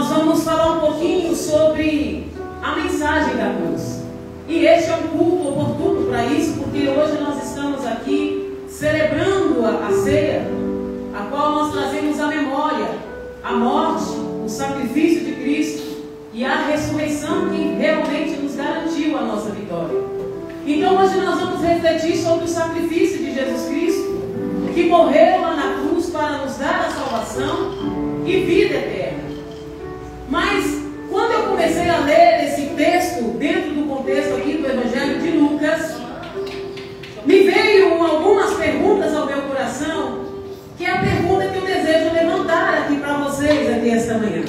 nós vamos falar um pouquinho sobre a mensagem da cruz. E este é um culto oportuno para isso, porque hoje nós estamos aqui celebrando a ceia, a qual nós trazemos à memória a morte, o sacrifício de Cristo e a ressurreição que realmente nos garantiu a nossa vitória. Então hoje nós vamos refletir sobre o sacrifício de Jesus Cristo, que morreu lá na cruz para nos dar a salvação e vida eterna. Mas quando eu comecei a ler esse texto, dentro do contexto aqui do Evangelho de Lucas, me veio algumas perguntas ao meu coração, que é a pergunta que eu desejo levantar aqui para vocês aqui esta manhã.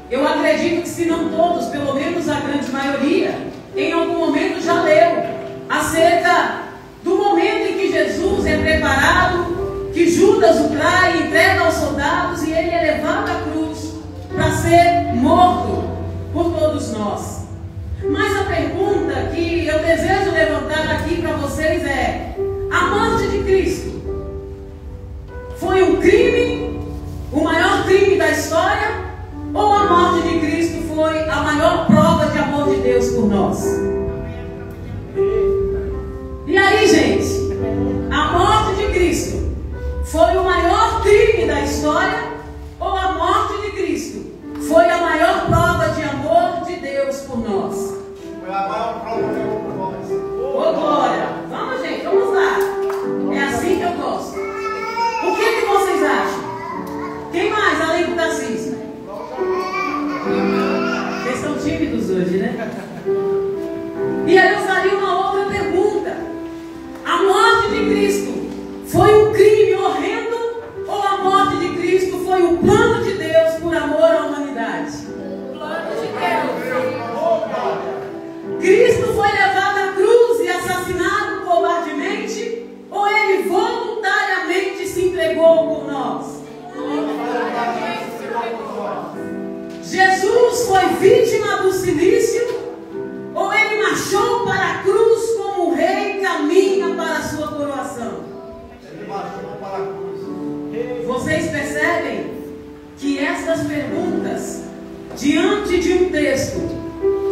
Eu acredito que se não todos, pelo menos a grande maioria, em algum momento já leu acerca do momento em que Jesus é preparado, que Judas o trai, entrega aos soldados e ele é levado à cruz para ser morto por todos nós. Mas a pergunta que eu desejo levantar aqui para vocês é: a morte de Cristo foi um crime, o maior crime da história, ou a morte de Cristo foi a maior prova de amor de Deus por nós? E aí, gente, a morte de Cristo foi o maior crime da história, ou a morte de Cristo foi a maior prova de amor de Deus por nós? Foi a maior prova de amor por nós. Ô glória! Vamos, gente, vamos lá. É assim que eu gosto. O que vocês acham? Quem mais, além do Tarcísio? Vocês estão tímidos hoje, né? E aí eu faria uma outra pergunta: a morte de Cristo foi um crime horrendo, ou a morte de Cristo foi o plano de Deus por amor à humanidade? O plano de Deus. Cristo foi levado à cruz e assassinado covardemente, ou ele voluntariamente se entregou por nós? Jesus foi vítima do cilício, ou ele marchou para a cruz como o rei caminha para a sua coroação? Ele marchou para a cruz. Vocês percebem que essas perguntas, diante de um texto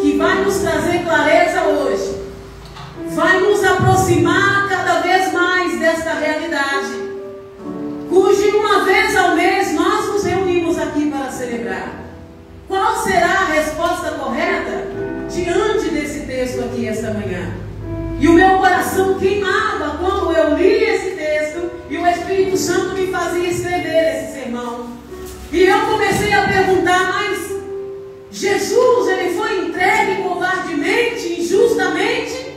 que vai nos trazer clareza hoje, vai nos aproximar cada vez mais desta realidade, cujo uma vez ao mês nós nos reunimos aqui para celebrar. Qual será a resposta correta diante desse texto aqui esta manhã? E o meu coração queimava quando eu li esse texto e o Espírito Santo me fazia escrever esse sermão. E eu comecei a perguntar: mas Jesus, ele foi entregue covardemente, injustamente?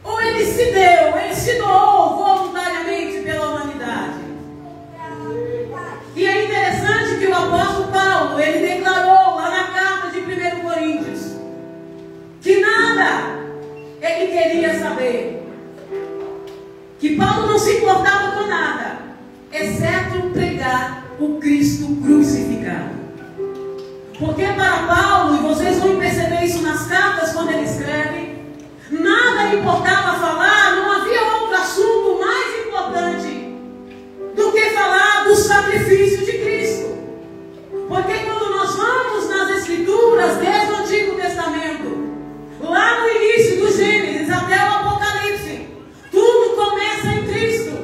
Ou ele se deu, ele se doou voluntariamente pela humanidade? E é interessante que o apóstolo Paulo, ele declarou lá na carta de 1 Coríntios, que nada ele queria saber, que Paulo não se importava com nada, exceto pregar o Cristo crucificado. Porque para Paulo, e vocês vão perceber isso nas cartas quando ele escreve, nada importava falar, não havia outro assunto mais importante do que falar do sacrifício de Cristo. Porque quando nós vamos nas Escrituras, desde o Antigo Testamento, lá no início do Gênesis até o Apocalipse, tudo começa em Cristo.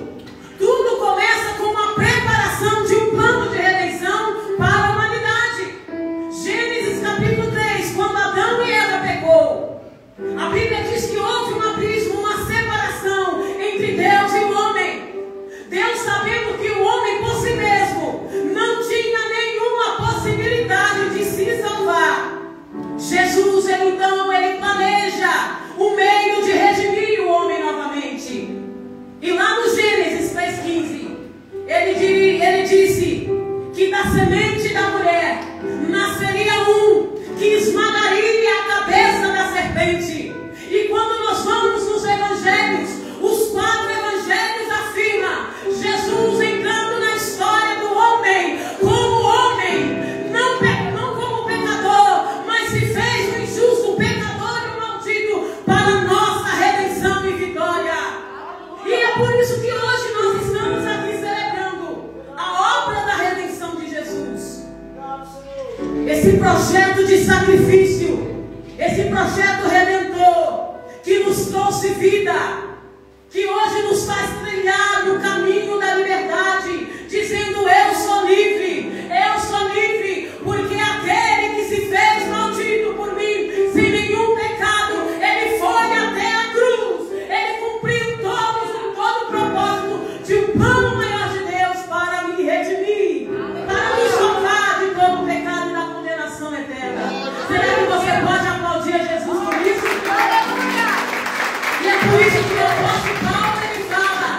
Tudo começa com uma preparação de um plano de redenção para a humanidade. Gênesis capítulo 3, quando Adão e Eva pecou, a Bíblia diz que houve um abismo, uma separação esse projeto de sacrifício, esse projeto redentor que nos trouxe vida, que hoje nos faz trilhar no caminho da liberdade, dizendo: eu sou livre, porque aquele que se fez maldito por mim, sem nenhum pecado, ele foi até a cruz, ele cumpriu todo o propósito de um plano maior de Deus para me redimir, para me salvar de todo o pecado e da condenação eterna. Será que você pode aplaudir a Jesus por isso? E é por isso que o apóstolo Paulo, ele fala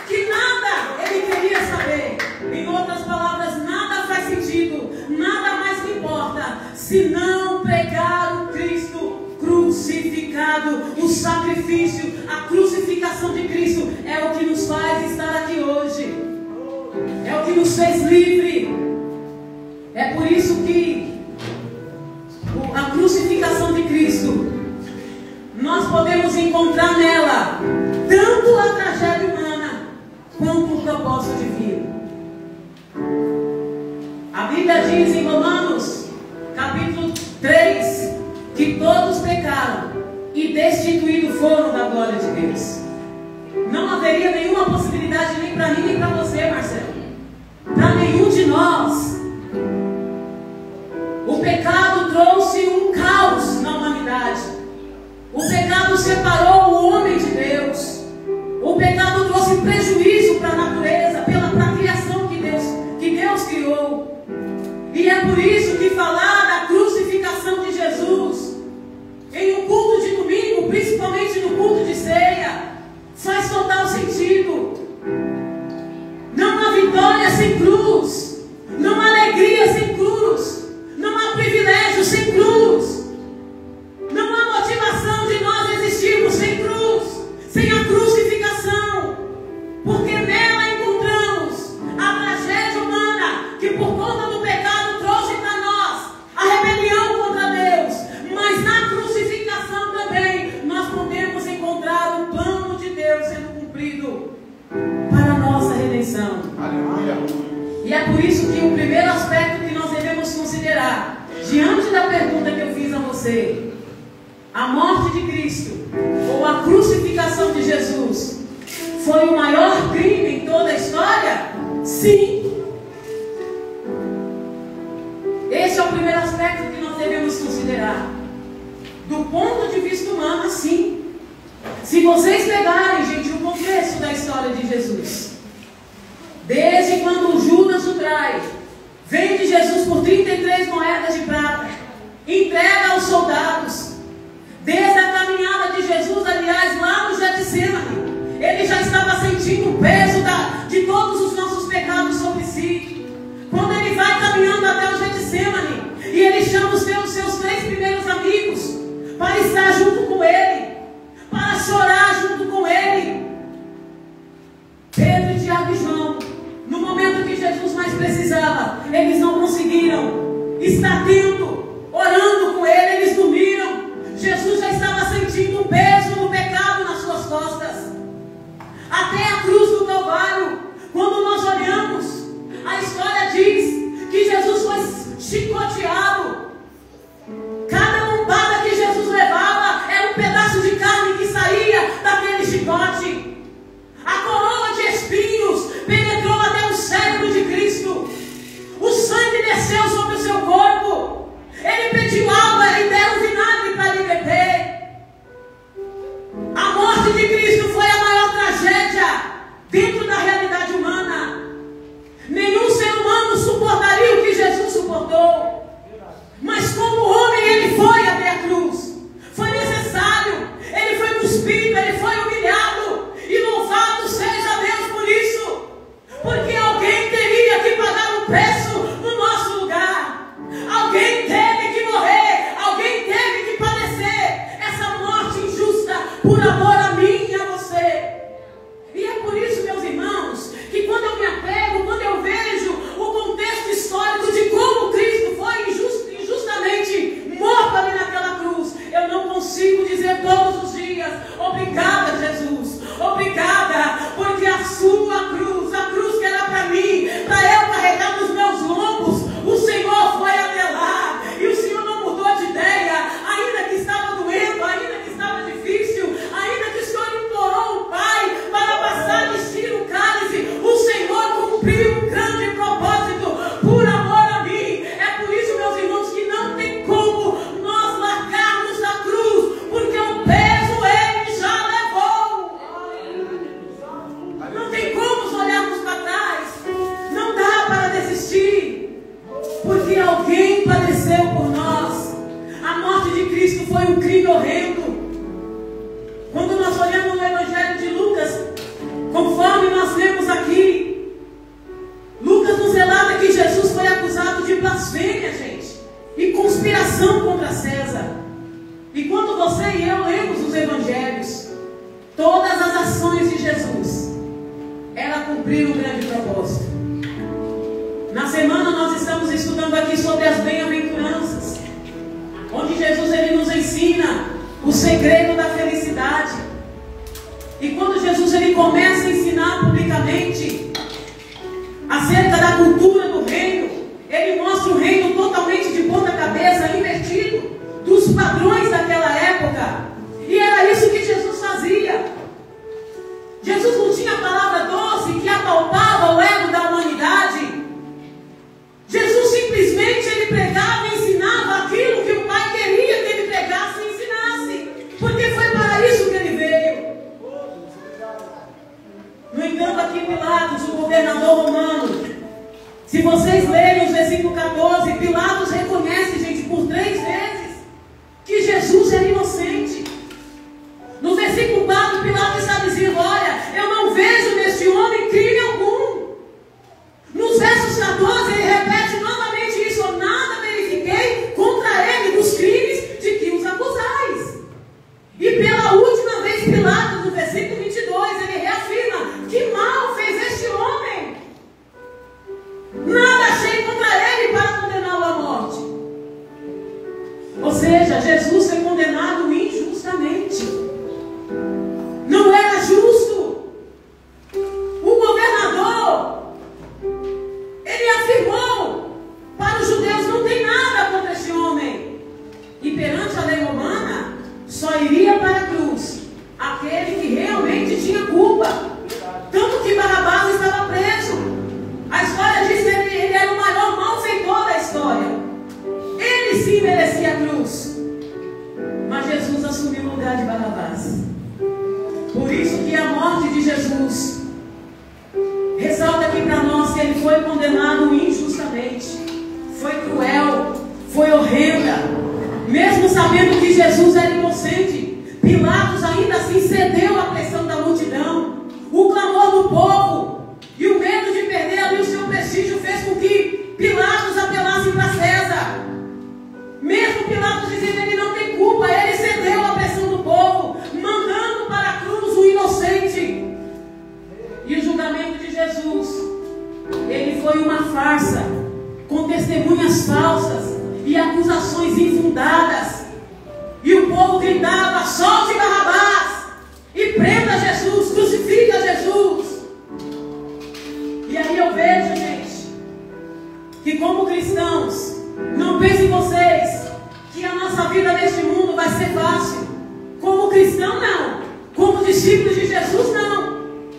que nada ele queria saber. Em outras palavras, nada faz sentido, nada mais me importa, se não pregar o Cristo crucificado. O sacrifício, a crucificação de Cristo é o que nos faz estar aqui hoje, é o que nos fez livre. É por isso que a crucificação de Cristo, nós podemos encontrar nela tanto a tragédia humana quanto o propósito divino. A Bíblia diz em Romanos, capítulo 3, que todos pecaram e destituídos foram da glória de Deus. Não haveria nenhuma possibilidade nem para mim nem para você, Marcelo, para nenhum de nós. O pecado trouxe um caos na humanidade. O pecado separou o homem de Deus. O pecado trouxe prejuízo para a natureza, para a criação que Deus criou. E é por isso que falar da crucificação de Jesus em um culto de domingo, principalmente no culto de ceia, faz total sentido. Não há vitória sem cruz, não há alegria sem cruz, não há privilégio sem cruz, não há motivação de nós existirmos sem cruz, sem a crucificação, porque nela encontramos a tragédia humana que por conta do pecado trouxe para nós a rebelião contra Deus, mas na crucificação também nós podemos encontrar o plano de Deus sendo cumprido para a nossa redenção. Aleluia. E é por isso que o primeiro aspecto que nós devemos considerar, diante da pergunta que eu fiz a você, a morte de Cristo ou a crucificação de Jesus foi o maior crime em toda a história? Sim. Esse é o primeiro aspecto que nós devemos considerar. Do ponto de vista humano, sim. Se vocês pegarem, gente, o contexto da história de Jesus, desde quando Judas o trai, vende Jesus por 33 moedas de prata, entrega aos soldados, desde a caminhada de Jesus, aliás, lá no Getsemane, ele já estava sentindo o peso de todos os nossos pecados sobre si. Quando ele vai caminhando até o Getsemane, e ele chama os seus 3 primeiros amigos para estar junto com ele, para chorar junto com ele. Pedro, Tiago e João, no momento que Jesus mais precisava, eles não conseguiram estar atento, orando com ele, eles dormiram. Jesus já estava sentindo o peso do pecado nas suas costas. Até a cruz do Calvário, quando nós olhamos, a história diz que Jesus foi chicoteado. Cada lombada que Jesus levava era um pedaço de carne que saía daquele chicote. A coroa de espinhos penetrou até o cérebro de Cristo. O sangue desceu sobre o seu corpo. porque alguém padeceu por nós. A morte de Cristo foi um crime horrendo. Quando nós olhamos no Evangelho de Lucas, conforme nós lemos aqui, Lucas nos relata que Jesus foi acusado de blasfêmia, gente, e conspiração contra César. E quando você e eu lemos os Evangelhos, todas as ações de Jesus, ela cumpriu um grande propósito. Na semana nós estamos estudando aqui sobre as bem-aventuranças, onde Jesus ele nos ensina o segredo da felicidade. E quando Jesus ele começa a ensinar publicamente acerca da cultura do reino, ele mostra o reino totalmente de ponta cabeça, invertido dos padrões daquela época. E era isso que Jesus fazia. Jesus não tinha palavra doce que apalpava o ego da humanidade. Jesus simplesmente ele pregava e ensinava aquilo que o Pai queria que ele pregasse e ensinasse, porque foi para isso que ele veio. No entanto, aqui Pilatos, o governador romano, se vocês lerem os versículos 14, Pilatos reconhece, gente, por 3 vezes que Jesus era inocente. No versículo 4, Pilatos está dizendo: olha, eu não vejo neste homem crime algum. Nos versos 14, ele repete novamente isso: eu nada verifiquei contra ele dos crimes de que os acusais. E pela última vez, Pilatos, no versículo 22, ele reafirma: que mal fez este homem? Nada achei contra ele para condená-lo à morte. Ou seja, Jesus foi condenado injustamente. Não era justo. O governador, ele afirmou para os judeus: não tem nada contra esse homem. E perante a lei romana, só iria para a cruz aquele que realmente tinha culpa. Tanto que Barrabás estava preso. A história diz que ele era o maior malfeitor da história. Ele sim merecia a cruz. Mas Jesus assumiu o lugar de Barrabás. Por isso que a morte de Jesus ressalta aqui para nós que ele foi condenado injustamente. Foi cruel, foi horrenda. Mesmo sabendo que Jesus era inocente, Pilatos ainda assim cedeu à pressão da multidão. O clamor do povo e o medo de perder ali o seu prestígio fez com que Pilatos apelasse para César. Mesmo Pilatos dizendo que ele não tem culpa, ele cedeu à pressão do povo, mandando para a cruz o inocente. E o julgamento de Jesus, ele foi uma farsa, com testemunhas falsas e acusações infundadas. E o povo gritava: solte Barrabás e prenda Jesus, crucifica Jesus. E aí eu vejo, gente, que como cristãos, não pensem vocês que a nossa vida neste mundo vai ser fácil. Como cristão, não. Como discípulos de Jesus, não.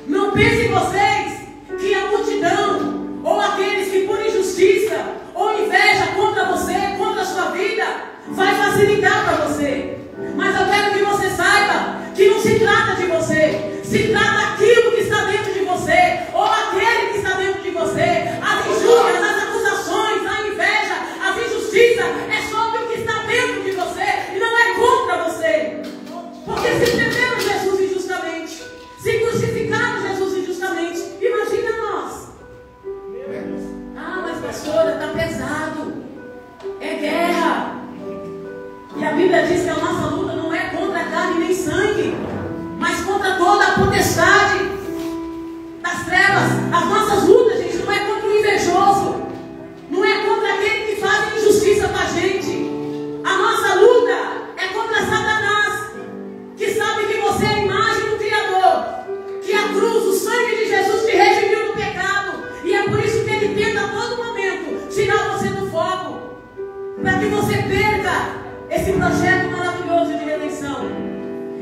Não pensem vocês que a multidão, ou aqueles que por injustiça ou inveja contra você, contra a sua vida, vai facilitar para você. Mas eu quero que você saiba que não se trata de você, se trata daquilo que está dentro de você, ou aquele que está dentro de você. As injúrias, as acusações, a inveja, as injustiças, é sobre o que está dentro de você e não é contra você. Porque se prenderam Jesus injustamente, se crucificaram Jesus injustamente, imagina nós. Ah, mas pastora, está pesado, é guerra. E a Bíblia diz que a nossa luta não é contra carne nem sangue, mas contra toda a potestade das trevas. As nossas lutas, gente, não é contra o invejoso, não é contra aquele que faz injustiça com a gente. A nossa luta é contra Satanás, que sabe que você é a imagem do Criador, que a cruz, o sangue de Jesus te redimiu do pecado, e é por isso que ele tenta a todo momento tirar você do foco, para que você perca esse projeto maravilhoso de redenção.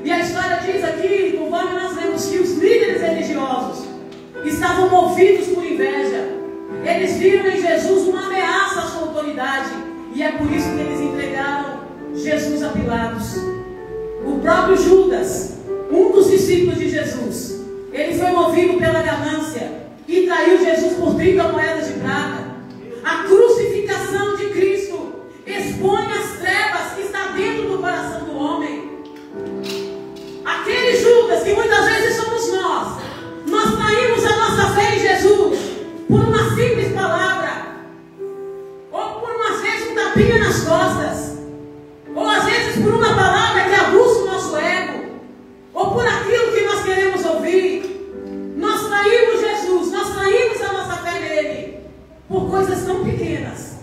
E a história diz aqui, conforme nós lemos, que os líderes religiosos estavam movidos por inveja. Eles viram em Jesus uma ameaça à sua autoridade, e é por isso que eles entregaram Jesus a Pilatos. O próprio Judas, um dos discípulos de Jesus, ele foi movido pela ganância e traiu Jesus por 30 moedas de prata. A crucificação de tapinha nas costas, ou às vezes por uma palavra que aguça o nosso ego, ou por aquilo que nós queremos ouvir, nós traímos Jesus, nós traímos a nossa fé nele, por coisas tão pequenas,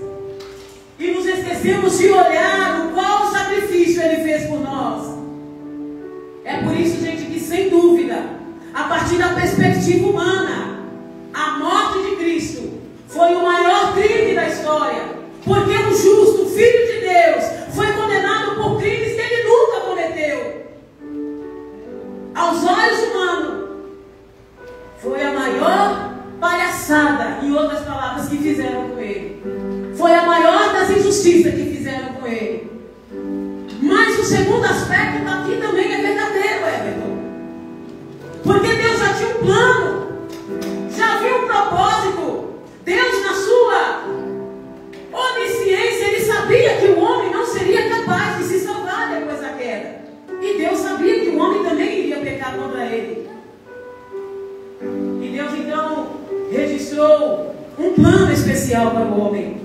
e nos esquecemos de olhar o qual sacrifício ele fez por nós. É por isso, gente, que sem dúvida, a partir da perspectiva humana, a morte de Cristo foi o maior crime da história, porque o justo, o Filho de Deus, foi condenado por crimes que ele nunca cometeu. Aos olhos humanos, foi a maior palhaçada, em outras palavras, que fizeram com ele. Foi a maior das injustiças que fizeram com ele. Mas o segundo aspecto aqui também é verdadeiro, Everton. Porque Deus já tinha um plano, já havia um propósito. Deus, na sua onisciência, ele sabia que o homem não seria capaz de se salvar depois da queda. E Deus sabia que o homem também iria pecar contra ele. E Deus então registrou um plano especial para o homem.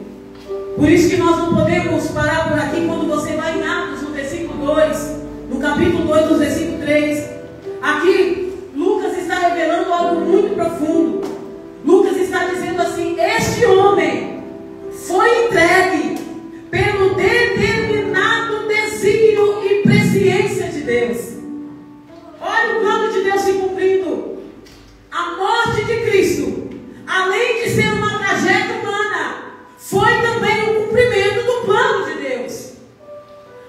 Por isso que nós não podemos parar por aqui. Quando você vai em Atos, no versículo 2, no capítulo 2, no versículo 3, aqui Lucas está revelando algo muito profundo. Lucas está dizendo assim: este homem foi entregue pelo determinado desígnio e presciência de Deus. Olha o plano de Deus se cumprindo. A morte de Cristo, além de ser uma tragédia humana, foi também o cumprimento do plano de Deus.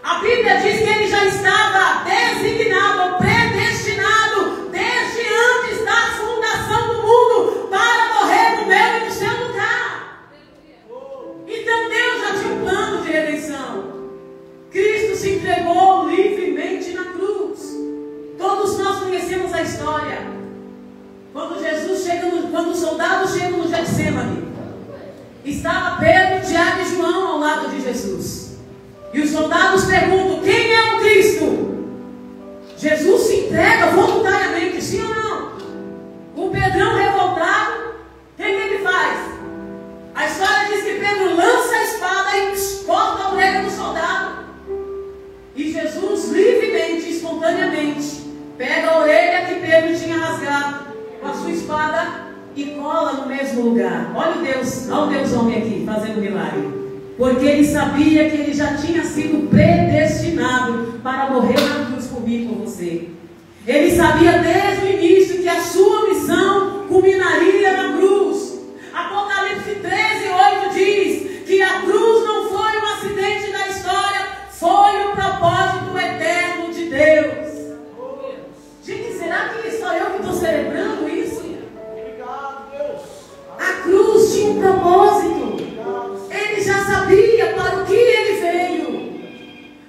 A Bíblia diz que ele já estava designado, predestinado, desde antes da fundação do mundo, para morrer no meu e no seu lugar. Então Deus já tinha um plano de redenção. Cristo se entregou livremente na cruz. Todos nós conhecemos a história. Quando os soldados chegam no Getsêmani, estava Pedro, Tiago e João ao lado de Jesus. E os soldados perguntam: quem é o Cristo? Jesus se entrega voluntariamente, sim ou não? O Pedrão revoltado, o que ele faz? A história diz que Pedro lança a espada e corta a orelha do soldado. E Jesus livremente, espontaneamente, pega a orelha que Pedro tinha rasgado com a sua espada e cola no mesmo lugar. Olha o Deus homem aqui fazendo milagre. Porque ele sabia que ele já tinha sido predestinado para morrer na cruz por mim e por você. Ele sabia desde o início que a sua missão culminaria na cruz. Apocalipse 13:8 diz que a cruz não foi um acidente da história, foi o propósito eterno de Deus. Gente, será que só eu que estou celebrando isso? A cruz tinha um propósito. Ele já sabia para o que ele veio.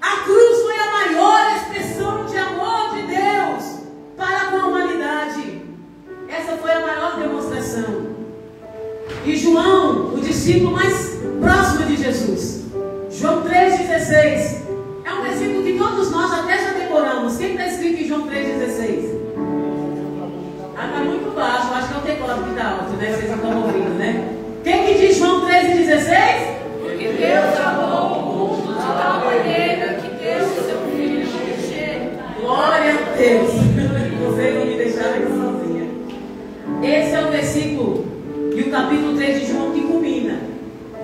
A cruz foi a maior expressão de amor de Deus para com a humanidade. Essa foi a maior demonstração. E João, o discípulo mais próximo de Jesus, João 3,16, é um versículo que todos nós até já decoramos. Quem está escrito em João 3,16? Está muito baixo, acho que é o teclado que está alto, né? Vocês não estão ouvindo, né? Quem que diz João 13,16? Porque Deus amou o mundo de tal maneira que deu o seu Filho unigênito. Glória a Deus. Vocês não me deixaram aqui sozinha. Esse é o versículo e o capítulo 3 de João que culmina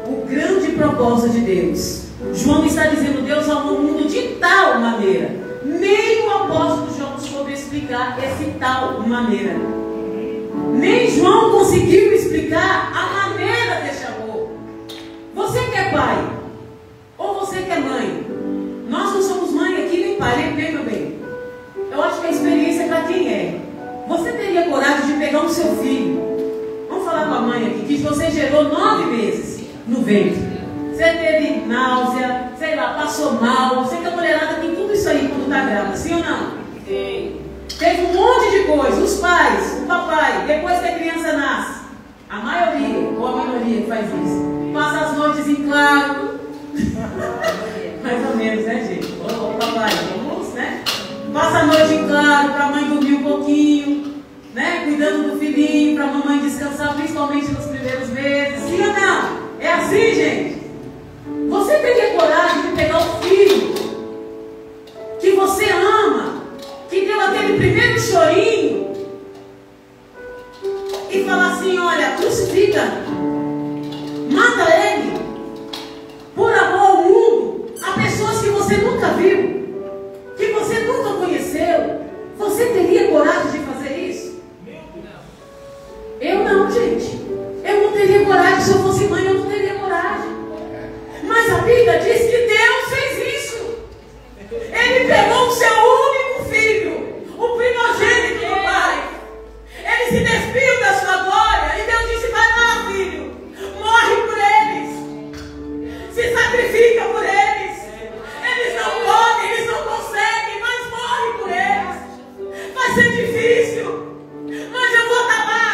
o grande propósito de Deus. João está dizendo: Deus amou o mundo de tal maneira. Nem o apóstolo João soube explicar esse tal maneira. Nem João conseguiu explicar a maneira desse amor. Você que é pai, ou você que é mãe, nós não somos mãe aqui nem pai, nem meu bem. Eu acho que a experiência é para quem é. Você teria coragem de pegar o seu filho? Vamos falar com a mãe aqui, que você gerou 9 meses no ventre. Você teve náusea, sei lá, passou mal. Você que a mulherada tem tudo isso aí quando está grávida, sim ou não? Sim. Teve um monte de coisa. Os pais, o papai, depois que a criança nasce, a maioria, ou a minoria que faz isso, passa as noites em claro. Mais ou menos, né, gente? Ô papai, vamos, né? Passa a noite em claro para a mãe dormir um pouquinho, né? Cuidando do filhinho, para a mamãe descansar, principalmente nos primeiros meses. Sim ou não? É assim, gente? Você teria chorinho e falar assim: olha, crucifica, mata ele, por amor ao mundo, a pessoas que você nunca viu, que você nunca conheceu, você teria coragem de fazer isso? Eu não, gente. Eu não teria coragem. Se eu fosse mãe, eu não teria coragem. Mas a Bíblia diz que Deus fez isso. Ele pegou o seu único filho, o primogênito do Pai. Ele se despiu da sua glória e Deus disse: vai lá, filho, morre por eles, se sacrifica por eles. Eles não podem, eles não conseguem, mas morre por eles. Vai ser difícil, mas eu vou estar lá.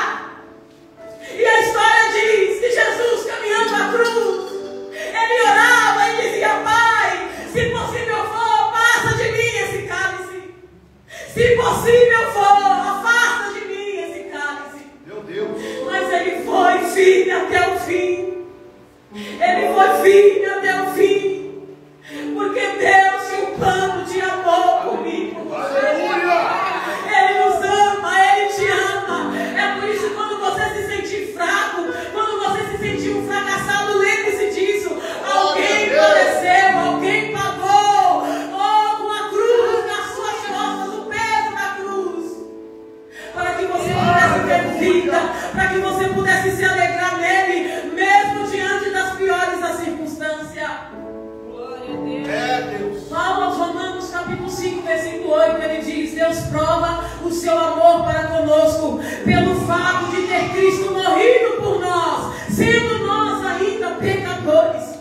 E a história diz que Jesus, caminhando a cruz, ele orava e dizia: Pai, se possível for, passa de mim esse cálice. Se possível for, afasta de mim esse cálice. Meu Deus. Mas ele foi firme até o fim. Ele foi firme até o fim. Porque Deus tinha um plano de amor comigo. Ele nos ama, Ele te ama. É por isso que quando você se sentir fraco, quando você se sentir um fracassado, lembre-se disso. Alguém padeceu, alguém pagou, com a cruz nas suas costas, o peso da cruz, para que você pudesse ter vida, para que você pudesse se alegrar nele, mesmo diante das piores das circunstâncias. Paulo aos Romanos capítulo 5, versículo 8, ele diz: Deus prova o seu amor para conosco pelo fato de ter Cristo morrido por nós, sendo nós ainda pecadores.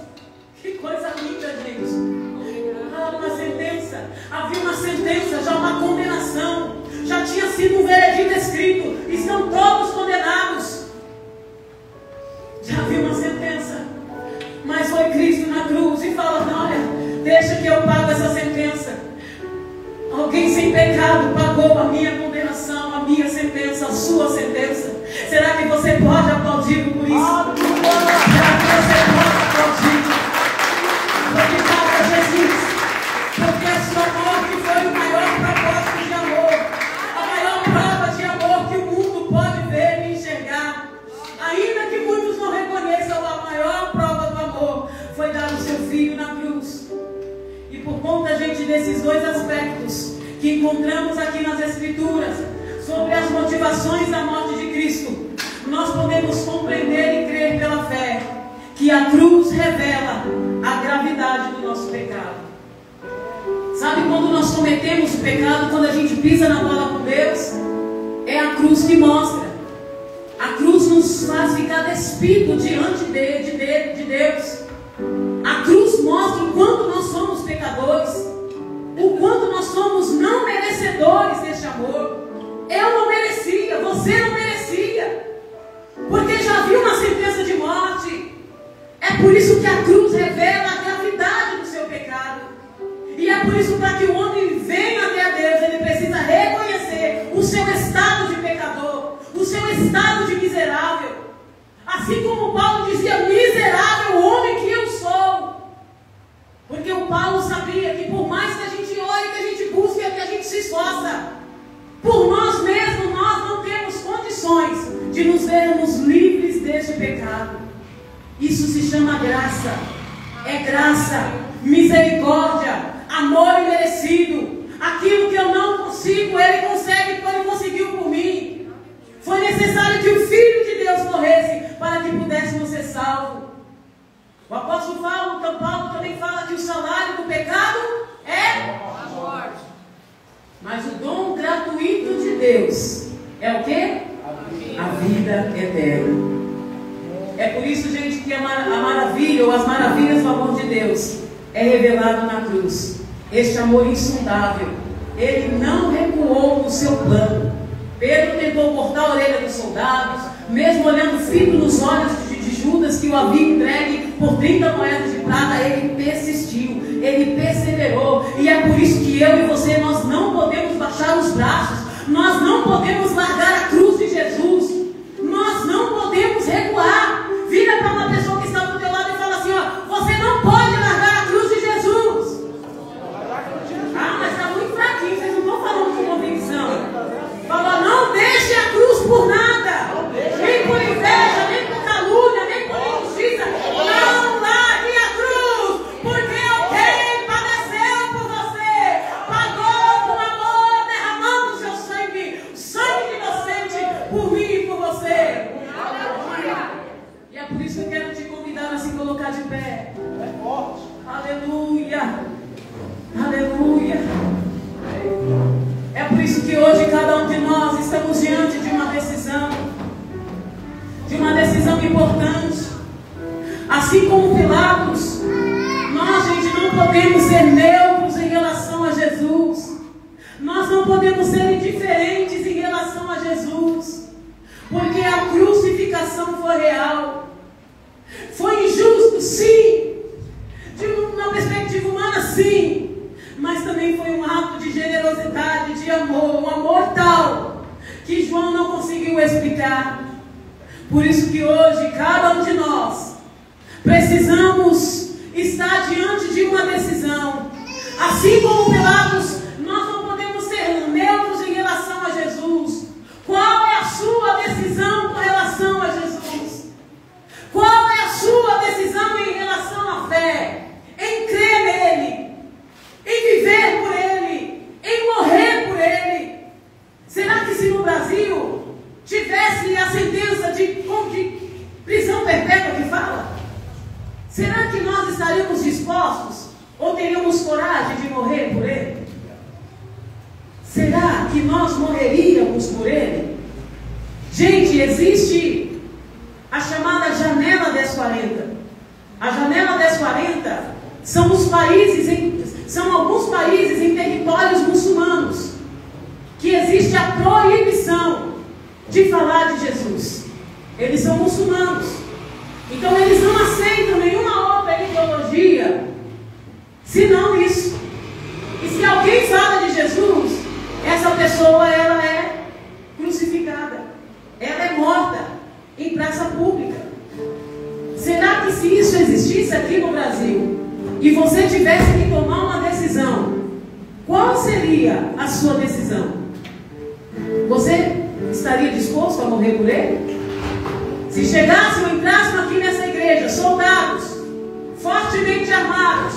Que coisa linda, gente. Uma sentença, havia uma sentença, já uma condenação, já tinha sido um veredito escrito: estão todos condenados. Já havia uma sentença, mas foi Cristo na cruz e fala: olha, deixa que eu pago essa sentença. Alguém sem pecado pagou a minha condenação, a minha sentença, a sua sentença. Será que você pode aplaudir por isso? Será que você pode aplaudir? Porque paga Jesus, porque a sua morte foi o maior propósito de amor, a maior prova de amor que o mundo pode ver e enxergar. Ainda que muitos não reconheçam, a maior prova do amor foi dar o seu filho na cruz. E por conta, gente, desses dois aspectos que encontramos aqui nas Escrituras, sobre as motivações da morte de Cristo, nós podemos compreender e crer pela fé que a cruz revela a gravidade do nosso pecado. Sabe quando nós cometemos o pecado, quando a gente pisa na bola com Deus? É a cruz que mostra. A cruz nos faz ficar despido diante de Deus. A cruz mostra o quanto nós somos pecadores, o quanto nós somos não merecedores deste amor. Eu não merecia, você não merecia, porque já havia uma sentença de morte. É por isso que a cruz revela a gravidade do seu pecado. E é por isso, para que o homem venha até Deus, ele precisa reconhecer o seu estado de pecador, o seu estado de miserável. Assim como Paulo dizia: miserável homem que eu sou. Porque o Paulo sabia que por mais que a gente ore, que a gente busque, que a gente se esforça, por nós mesmos nós não temos condições de nos vermos livres deste pecado. Isso se chama graça. É graça, misericórdia, amor imerecido. Aquilo que eu não consigo, Ele consegue, porque Ele conseguiu por mim. Foi necessário que o Filho de Deus morresse para que pudéssemos ser salvos. O apóstolo Paulo também fala que o salário do pecado é a morte. Mas o dom gratuito de Deus é o quê? A vida eterna. É por isso, gente, que a maravilha ou as maravilhas do amor de Deus é revelado na cruz. Este amor insondável, ele não recuou no seu plano. Pedro tentou cortar a orelha dos soldados, mesmo olhando fito nos olhos de Judas, que o havia entregue por 30 moedas de prata. Ele persistiu, ele perseverou. E é por isso que eu e você, nós não podemos baixar os braços, nós não podemos largar a cruz de Jesus, nós não podemos recuar. Vira para uma pessoa que está do teu lado e fala assim: ó, você não pode largar a cruz de Jesus. Ah, mas está muito fraquinho, vocês não estão falando com convicção. amor, um amor tal que João não conseguiu explicar. Por isso que hoje, cada um de nós, precisamos estar diante de uma decisão. Assim como Pilatos, nós não podemos ser neutros em relação a Jesus. Qual é a sua decisão com relação a Jesus? Qual é a sua decisão em relação à fé? Em crer nele, em viver por ele, em morrer por ele. Será que se no Brasil tivesse a sentença de prisão perpétua que fala, será que nós estaríamos dispostos ou teríamos coragem de morrer por ele? Será que nós morreríamos por ele? Gente, existe a chamada janela 1040. A janela 1040 são alguns países em territórios muçulmanos que existe a proibição de falar de Jesus. Eles são muçulmanos, então eles não aceitam nenhuma outra ideologia senão isso. E se alguém fala de Jesus, essa pessoa ela é crucificada, ela é morta em praça pública. Será que se isso existisse aqui no Brasil e você tivesse que tomar uma decisão, qual seria a sua decisão? Você estaria disposto a morrer por ele? Se chegassem ou entrassem aqui nessa igreja soldados, fortemente armados,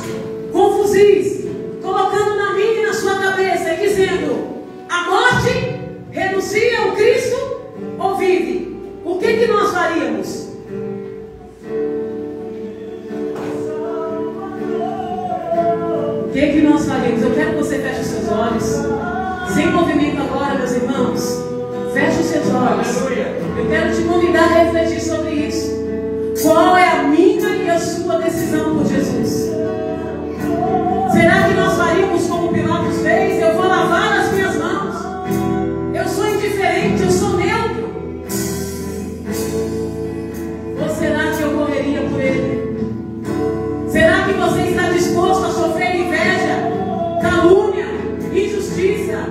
com fuzis, colocando na minha e na sua cabeça e dizendo: a morte renuncia ao Cristo ou vive? O que nós faríamos? O que nós faríamos? Eu quero que você feche os seus olhos. Sem movimento agora, meus irmãos. Feche os seus olhos. Eu quero te convidar a refletir sobre isso. Qual é a minha e a sua decisão por Jesus? Será que nós faríamos como Pilatos fez? Eu vou lavar as minhas mãos. Eu sou indiferente, eu sou neutro. Ou será que eu morreria por ele? Será que você está disposto a sofrer inveja, calúnia, injustiça,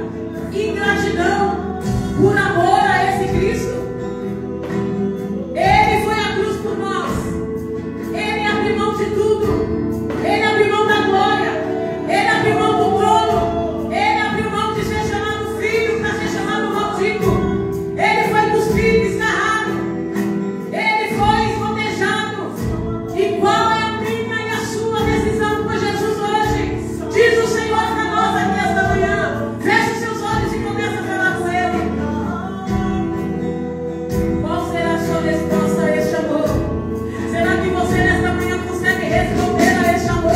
ingratidão, por amor a esse Cristo? Ele foi à cruz por nós. Ele abriu mão de tudo. Ele abriu mão da glória. Ele abriu mão do trono. Ele abriu mão de ser chamado filho para ser chamado maldito. Ele foi cuspido, escarrado. Ele foi esmotejado. E qual é a minha e a sua decisão por Jesus hoje? Diz o Senhor para nós aqui esta manhã. Feche os seus olhos e comece a falar com Ele. Qual será a sua resposta a este amor? Será que você nesta manhã consegue responder a este amor?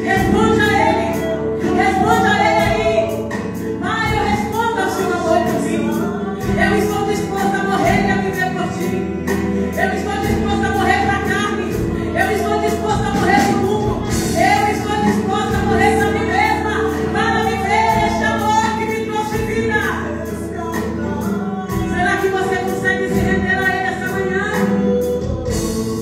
Responda a Ele. Responda a Ele aí. Pai, eu respondo ao seu amor por mim. Eu estou disposta a morrer e a viver por ti. Eu estou disposta a morrer para a carne. Eu estou disposta a morrer para o mundo. Eu estou disposta a morrer para mim mesma, para viver este amor que me trouxe vida. Será que você consegue se render a Ele esta manhã?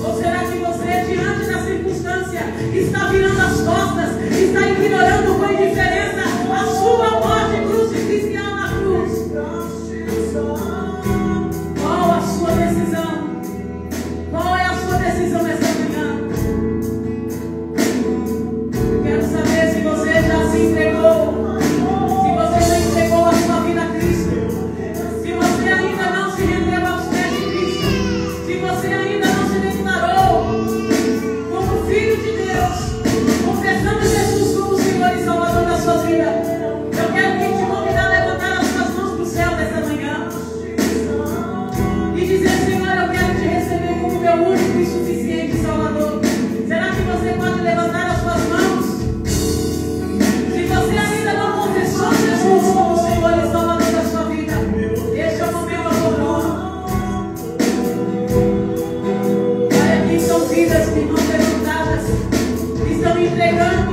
Ou será que você, diante da circunstância, está virando as costas, está ignorando com indiferença a sua morte crucificial na cruz? Qual a sua decisão? Qual é a sua decisão nesta manhã? Eu quero saber se você já se entregou, se você já entregou a sua vida a Cristo, se você ainda não se rendeu aos pés de Cristo, se você ainda não se declarou como filho de Deus, confessando Jesus como Senhor e Salvador da sua vida. Eu quero te convidar a levantar as suas mãos para o céu nesta manhã e dizer: Senhor, eu quero te receber como meu único e suficiente Salvador. Será que você pode levantar as suas mãos? Se você ainda não confessou Jesus como Senhor e Salvador da sua vida, este é o momento oportuno. Pai, aqui são vidas que estão levantadas, que estão entregando